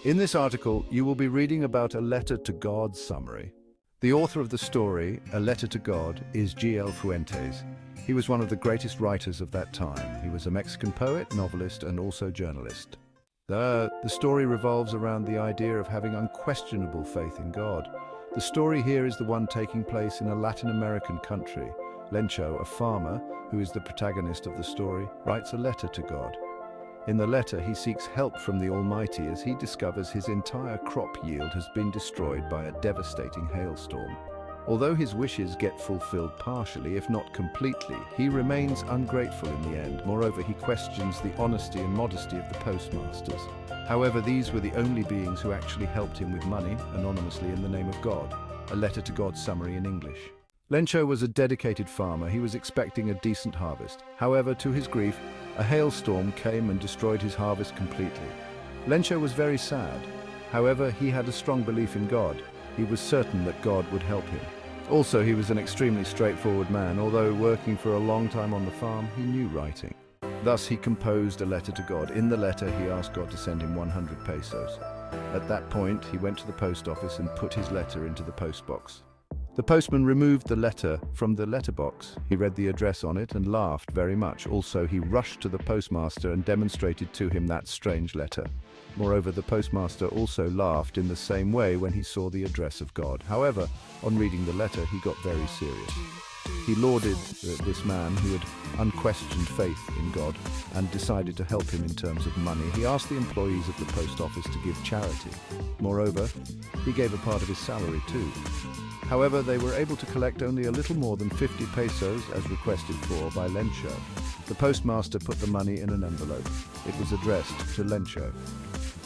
In this article, you will be reading about a letter to God summary. The author of the story, A Letter to God, is G.L. Fuentes. He was one of the greatest writers of that time. He was a Mexican poet, novelist, and also journalist. The story revolves around the idea of having unquestionable faith in God. The story here is the one taking place in a Latin American country. Lencho, a farmer, who is the protagonist of the story, writes a letter to God. In the letter, he seeks help from the Almighty as he discovers his entire crop yield has been destroyed by a devastating hailstorm. Although his wishes get fulfilled partially, if not completely, he remains ungrateful in the end. Moreover, he questions the honesty and modesty of the postmasters. However, these were the only beings who actually helped him with money, anonymously in the name of God. A letter to God summary in English. Lencho was a dedicated farmer. He was expecting a decent harvest. However, to his grief, a hailstorm came and destroyed his harvest completely. Lencho was very sad. However, he had a strong belief in God. He was certain that God would help him. Also, he was an extremely straightforward man. Although working for a long time on the farm, he knew writing. Thus, he composed a letter to God. In the letter, he asked God to send him 100 pesos. At that point, he went to the post office and put his letter into the post box. The postman removed the letter from the letterbox. He read the address on it and laughed very much. Also, he rushed to the postmaster and demonstrated to him that strange letter. Moreover, the postmaster also laughed in the same way when he saw the address of God. However, on reading the letter, he got very serious. He lauded this man who had unquestioned faith in God and decided to help him in terms of money. He asked the employees of the post office to give charity. Moreover, he gave a part of his salary too. However, they were able to collect only a little more than 50 pesos as requested for by Lencho. The postmaster put the money in an envelope. It was addressed to Lencho.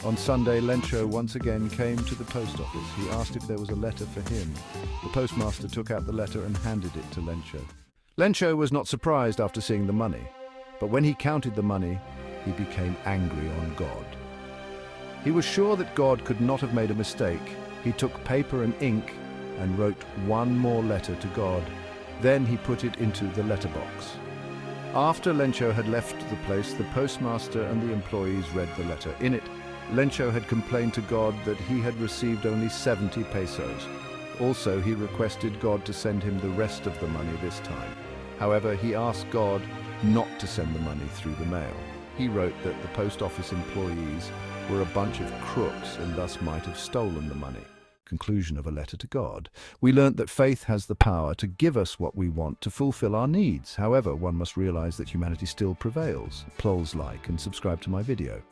On Sunday, Lencho once again came to the post office. He asked if there was a letter for him. The postmaster took out the letter and handed it to Lencho. Lencho was not surprised after seeing the money, but when he counted the money, he became angry on God. He was sure that God could not have made a mistake. He took paper and ink and wrote one more letter to God. Then he put it into the letterbox. After Lencho had left the place, the postmaster and the employees read the letter. In it, Lencho had complained to God that he had received only 70 pesos. Also, he requested God to send him the rest of the money this time. However, he asked God not to send the money through the mail. He wrote that the post office employees were a bunch of crooks and thus might have stolen the money. Conclusion of A Letter to God. We learnt that faith has the power to give us what we want to fulfill our needs. However, one must realize that humanity still prevails. Please like and subscribe to my video.